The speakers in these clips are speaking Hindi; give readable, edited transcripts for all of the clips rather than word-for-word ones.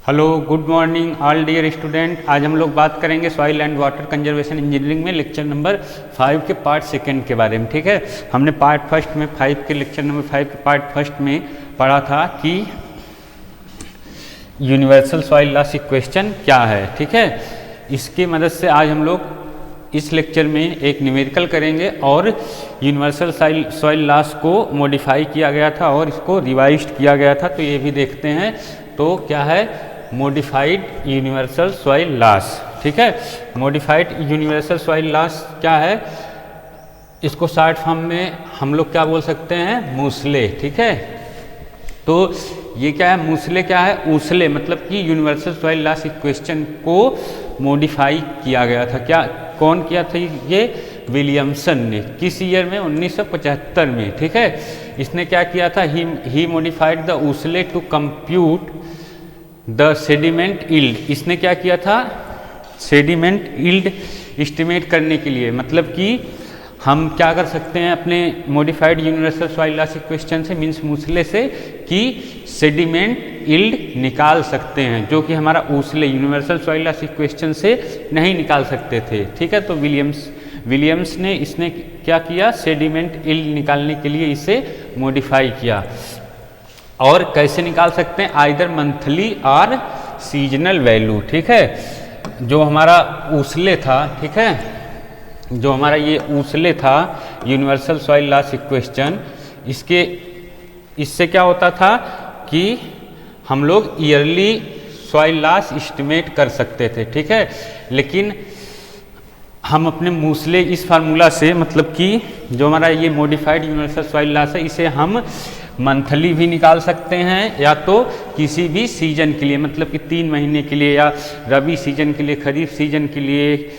Hello, good morning all dear student. आज हम लोग बात करेंगे soil and water conservation engineering में लेक्चर नंबर 5 के पार्ट सेकंड के बारे में। ठीक है, हमने पार्ट फर्स्ट में 5 के लेक्चर नंबर 5 के पार्ट फर्स्ट में पढ़ा था कि यूनिवर्सल सॉइल लॉस इक्वेशन क्या है। ठीक है, इसकी मदद से आज हम लोग इस लेक्चर में एक न्यूमेरिकल करेंगे और यूनिवर्सल सॉइल लॉस को मॉडिफाई किया गया था और इसको रिवाइज्ड किया गया था, तो ये भी देखते हैं। तो क्या है मॉडिफाइड यूनिवर्सल सॉइल लॉस। ठीक है, मॉडिफाइड यूनिवर्सल सॉइल लॉस क्या है, इसको शॉर्ट फॉर्म में हम लोग क्या बोल सकते हैं, मूसले। ठीक है, तो ये क्या है, मूसले क्या है, ऊसले, मतलब कि यूनिवर्सल सॉइल लॉस इक्वेशन को मॉडिफाई किया गया था। क्या कौन किया था ये, विलियमसन ने। किस ईयर में, 1975 में। ठीक है, इसने क्या किया था, he modified the USLE to compute the sediment yield. इसने क्या किया था, सेडिमेंट यील्ड एस्टिमेट करने के लिए, मतलब कि हम क्या कर सकते हैं अपने modified universal soil loss equation से, मीन्स मूसले से, कि सेडिमेंट यील्ड निकाल सकते हैं, जो कि हमारा ऊसले यूनिवर्सल सॉइल लॉस इक्वेशन से नहीं निकाल सकते थे। ठीक है, तो विलियम्स ने इसने क्या किया, सेडिमेंट यील्ड निकालने के लिए इसे मॉडिफाई किया। और कैसे निकाल सकते हैं, आइदर मंथली और सीजनल वैल्यू। ठीक है, जो हमारा ऊसले था, ठीक है, जो हमारा ये ऊसले था यूनिवर्सल सॉइल लॉस इक्वेशन, इससे क्या होता था कि हम लोग ईयरली सॉइल लॉस एस्टिमेट कर सकते थे। ठीक है, लेकिन हम अपने मूसले इस फार्मूला से, मतलब कि जो हमारा ये मॉडिफाइड यूनिवर्सल सॉइल लॉस है, इसे हम मंथली भी निकाल सकते हैं या तो किसी भी सीजन के लिए, मतलब कि 3 महीने के लिए, या रबी सीजन के लिए, खरीफ सीजन के लिए,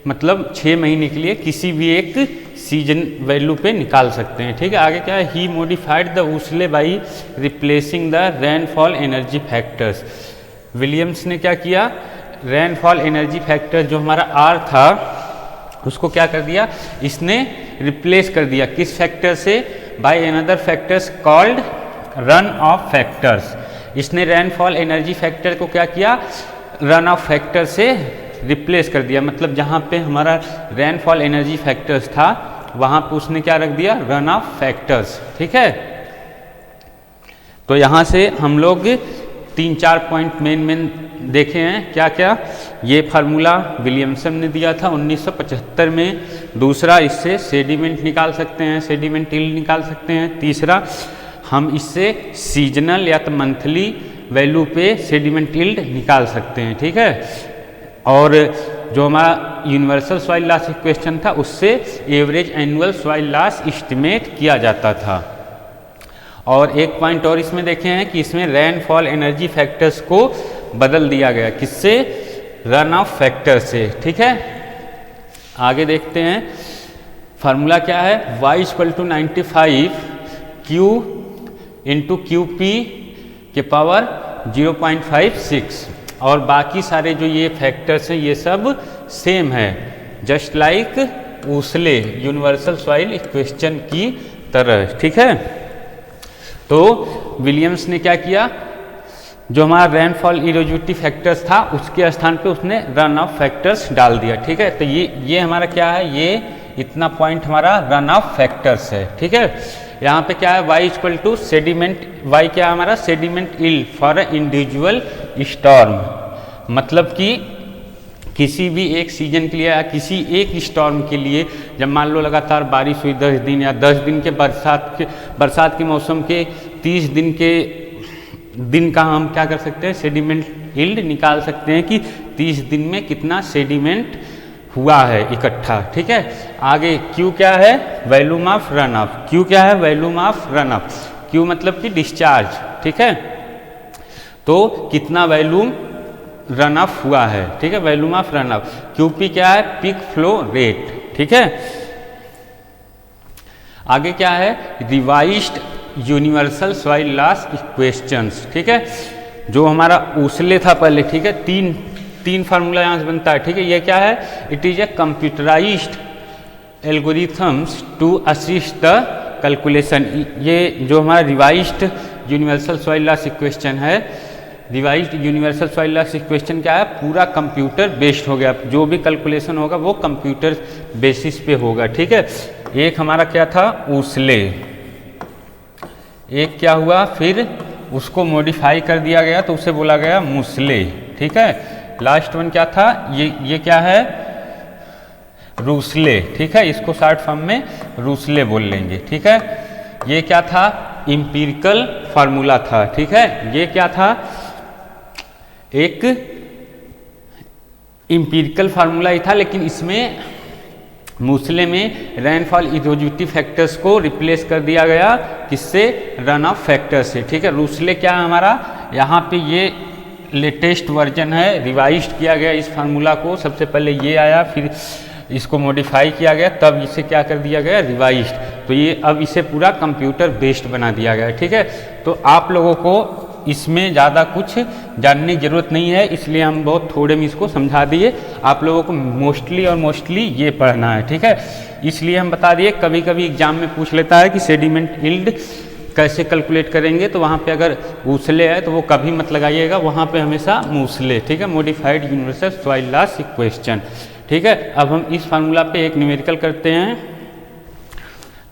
मतलब 6 महीने के लिए, किसी भी एक सीजन वैल्यू पे निकाल सकते हैं। ठीक है, आगे क्या है, he modified the USLE by replacing the rainfall energy factors. Williams ने क्या किया, रेनफॉल एनर्जी फैक्टर जो हमारा आर था उसको क्या कर दिया, इसने रिप्लेस कर दिया, किस फैक्टर से, by another factors called run of factors. इसने रेनफॉल एनर्जी फैक्टर को क्या किया, रन ऑफ फैक्टर से रिप्लेस कर दिया, मतलब जहाँ पे हमारा रेनफॉल एनर्जी फैक्टर्स था वहाँ पे उसने क्या रख दिया, रन ऑफ फैक्टर्स। ठीक है, तो यहाँ से हम लोग 3-4 पॉइंट मेन देखे हैं। क्या क्या, ये फार्मूला विलियमसन ने दिया था 1975 में। दूसरा, इससे सेडिमेंट निकाल सकते हैं, सेडिमेंट यील्ड निकाल सकते हैं। तीसरा, हम इससे सीजनल या तो मंथली वैल्यू पे सेडिमेंट यील्ड निकाल सकते हैं। ठीक है, और जो हमारा यूनिवर्सल सॉइल लॉस इक्वेशन था उससे average annual soil loss estimate किया जाता था। और एक पॉइंट और इसमें देखे हैं कि इसमें रेनफॉल एनर्जी फैक्टर्स को बदल दिया गया, किससे, रन ऑफ फैक्टर से। ठीक है, आगे देखते हैं फार्मूला क्या है, y = 95 Q × QP के पावर 0.56, और बाकी सारे जो ये फैक्टर्स हैं ये सब सेम है, just like USLE universal soil equation की तरह। ठीक है, तो विलियम्स ने क्या किया, जो हमारा रेनफॉल इरोजिविटी फैक्टर्स था उसके स्थान पे उसने रन ऑफ फैक्टर्स डाल दिया। ठीक है, तो ये हमारा क्या है, ये इतना पॉइंट हमारा रन ऑफ फैक्टर्स है। ठीक है, यहाँ पे क्या है, y = सेडिमेंट, y क्या है हमारा, sediment yield for individual storm, मतलब कि किसी भी एक सीजन के लिए या किसी एक स्टॉर्म के लिए, जब मान लो लगातार बारिश हुई 10 दिन या 10 दिन के बरसात के मौसम के 30 दिन का हम क्या कर सकते हैं, सेडिमेंट यील्ड निकाल सकते हैं कि 30 दिन में कितना सेडिमेंट हुआ है इकट्ठा। ठीक है, आगे Q क्या है, volume of run of. Q क्या है, volume of run of. Q मतलब कि डिस्चार्ज। ठीक है, तो कितना वॉल्यूम रन ऑफ हुआ है। ठीक है, volume of run of. QP क्या है, पीक फ्लो रेट। ठीक है, आगे क्या है, revised universal soil loss equations. ठीक है, जो हमारा ऊसले था पहले, ठीक है, तीन फार्मूला यहाँ से बनता है। ठीक है, ये क्या है, it is a computerised algorithms to assist the calculation. ये जो हमारा revised universal soil loss equation है revised universal soil loss equation क्या है, पूरा कंप्यूटर बेस्ड हो गया, जो भी कैलकुलेशन होगा वो कंप्यूटर बेसिस पे होगा, ठीक है। एक हमारा क्या था, ऊसले, एक क्या हुआ, फिर उसको मॉडिफाई कर दिया गया तो उसे बोला गया मूसले, ठीक है। लास्ट वन क्या था, ये क्या है, रूसले, ठीक है, इसको शॉर्ट फॉर्म में रूसले बोल लेंगे, ठीक है। ये क्या था, इंपीरिकल फार्मूला था, ठीक है। ये क्या था, एक इंपीरिकल फार्मूला ही था, लेकिन इसमें मूसले में रेनफॉल इरोजिविटी फैक्टर्स को रिप्लेस कर दिया गया, किससे, रन ऑफ फैक्टर से, ठीक है। रूसले क्या है हमारा, यहाँ पे ये लेटेस्ट वर्जन है, रिवाइज्ड किया गया इस फार्मूला को, सबसे पहले ये आया, फिर इसको मॉडिफाई किया गया, तब इसे क्या कर दिया गया, रिवाइज्ड। तो ये अब इसे पूरा कंप्यूटर बेस्ड बना दिया गया, ठीक है। तो आप लोगों को इसमें ज़्यादा कुछ जानने की ज़रूरत नहीं है, इसलिए हम बहुत थोड़े में इसको समझा दिए। आप लोगों को मोस्टली ये पढ़ना है, ठीक है। इसलिए हम बता दिए, कभी कभी एग्जाम में पूछ लेता है कि सेडिमेंट यील्ड कैसे कैलकुलेट करेंगे, तो वहाँ पे अगर ऊसले है तो वो कभी मत लगाइएगा, वहाँ पे हमेशा मूसले, ठीक है, modified universal soil loss equation, ठीक है। अब हम इस फार्मूला पे एक न्यूमेरिकल करते हैं,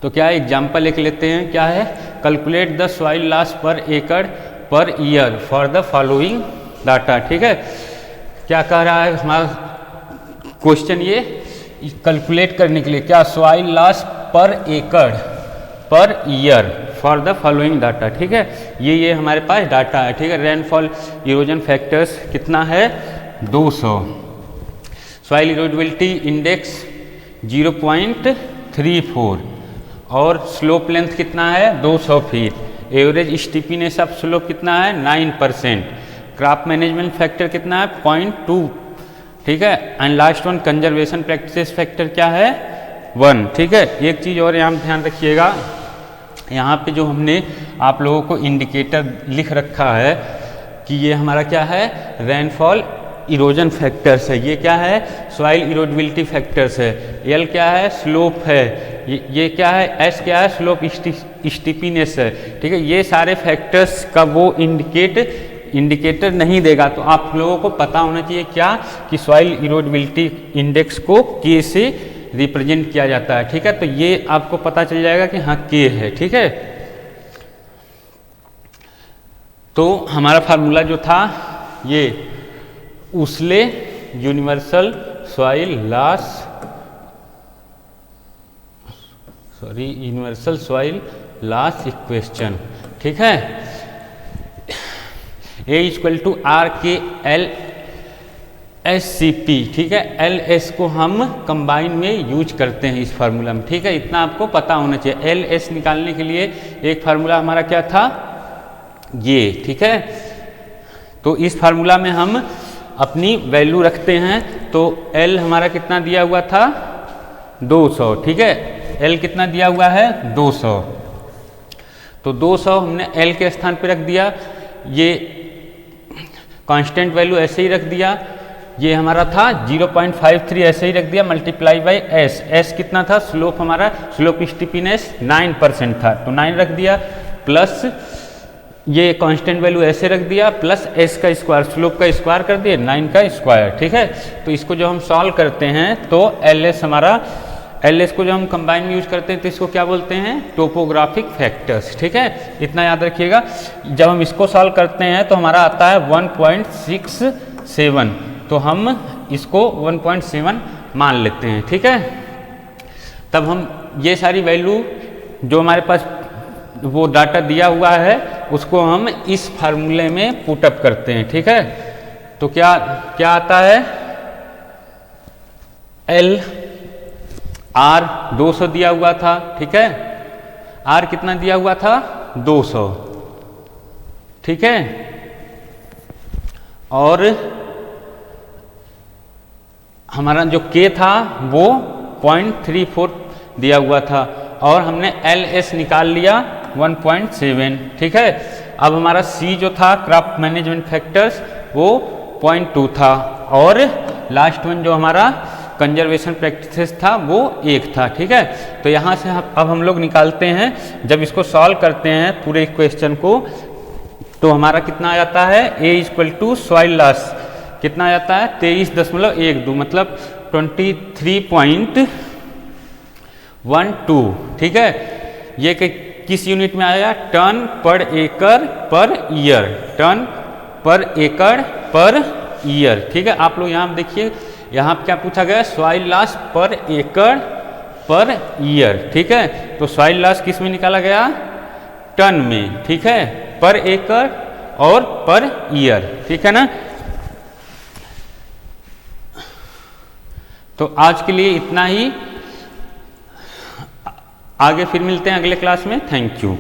तो क्या एग्जाम्पल एक लेते हैं, क्या है, कैलकुलेट द सॉइल लॉस पर एकड़ per year for the following data, ठीक है। क्या कह रहा है हमारा क्वेश्चन, ये कैलकुलेट करने के लिए क्या, सॉइल लॉस पर एकड़ per year for the following data, ठीक है। ये हमारे पास डाटा है, ठीक है। रेनफॉल इरोजन फैक्टर्स कितना है, 200, सॉइल इरोडिबिलिटी इंडेक्स 0.34 और स्लोप लेंथ कितना है, 200 फीट, एवरेज स्टीपीनेस ऑफ स्लोप कितना है, 9%, क्रॉप मैनेजमेंट फैक्टर कितना है, 0.2, ठीक है। And last one conservation practices factor क्या है, 1, ठीक है। एक चीज़ और यहाँ ध्यान रखिएगा, यहाँ पे जो हमने आप लोगों को इंडिकेटर लिख रखा है कि ये हमारा क्या है, रेनफॉल इरोजन फैक्टर्स है, ये क्या है, सॉइल इरोडिबिलिटी फैक्टर्स है, एल क्या है, स्लोप है, ये क्या है, एस क्या है, स्लोप स्टीपीनेस है, ठीक है। ये सारे फैक्टर्स का वो इंडिकेटर नहीं देगा, तो आप लोगों को पता होना चाहिए क्या, कि सॉइल इरोडिबिलिटी इंडेक्स को के से रिप्रेजेंट किया जाता है, ठीक है। तो ये आपको पता चल जाएगा कि हाँ के है, ठीक है। तो हमारा फार्मूला जो था, ये USLE universal soil loss, universal soil loss equation, ठीक है। A equal to R K L S C P, ठीक है। एल एस को हम कंबाइन में यूज करते हैं इस फार्मूला में, ठीक है। इतना आपको पता होना चाहिए। एल एस निकालने के लिए एक फार्मूला हमारा क्या था, ये, ठीक है। तो इस फार्मूला में हम अपनी वैल्यू रखते हैं, तो एल हमारा कितना दिया हुआ था, 200, ठीक है। एल कितना दिया हुआ है, 200, तो 200 हमने एल के स्थान पे रख दिया, ये कांस्टेंट वैल्यू ऐसे ही रख दिया, ये हमारा था 0.53 ऐसे ही रख दिया, मल्टीप्लाई बाई एस, एस कितना था, स्लोप हमारा, स्लोप स्टीपीनेस 9% था, तो 9 रख दिया, प्लस ये कांस्टेंट वैल्यू ऐसे रख दिया, प्लस एस का स्क्वायर, स्लोप का स्क्वायर कर दिए, 9 का स्क्वायर, ठीक है। तो इसको जो हम सॉल्व करते हैं तो एल एस हमारा, एल एस को जो हम कंबाइन में यूज करते हैं तो इसको क्या बोलते हैं, टोपोग्राफिक फैक्टर्स, ठीक है। इतना याद रखिएगा। जब हम इसको सॉल्व करते हैं तो हमारा आता है 1.67, तो हम इसको 1.7 मान लेते हैं, ठीक है। तब हम ये सारी वैल्यू जो हमारे पास वो डाटा दिया हुआ है उसको हम इस फार्मूले में पुटअप करते हैं, ठीक है। तो क्या क्या आता है, एल आर 200 दिया हुआ था, ठीक है। आर कितना दिया हुआ था, 200, ठीक है। और हमारा जो के था वो 0.34 दिया हुआ था, और हमने एल एस निकाल लिया 1.7, ठीक है। अब हमारा सी जो था, क्रॉप मैनेजमेंट फैक्टर्स, वो 0.2 था, और लास्ट वन जो हमारा कंजर्वेशन प्रैक्टिसेस था वो 1 था, ठीक है। तो यहाँ से अब हम लोग निकालते हैं, जब इसको सॉल्व करते हैं पूरे क्वेश्चन को, तो हमारा कितना आ जाता है, ए इक्वल टू सॉइल लॉस कितना आ जाता है 23.12 मतलब 23.12। ठीक है, ये किस यूनिट में आया, टन पर एकड़ पर ईयर, टन पर एकड़ पर ईयर। ठीक है, आप लोग यहाँ देखिए, यहाँ क्या पूछा गया, सॉइल लॉस पर एकड़ पर ईयर। ठीक है, तो सॉइल लॉस किस में निकाला गया, टन में। ठीक है, पर एकड़ और पर ईयर। ठीक है ना। तो आज के लिए इतना ही, आगे फिर मिलते हैं अगले क्लास में। Thank you.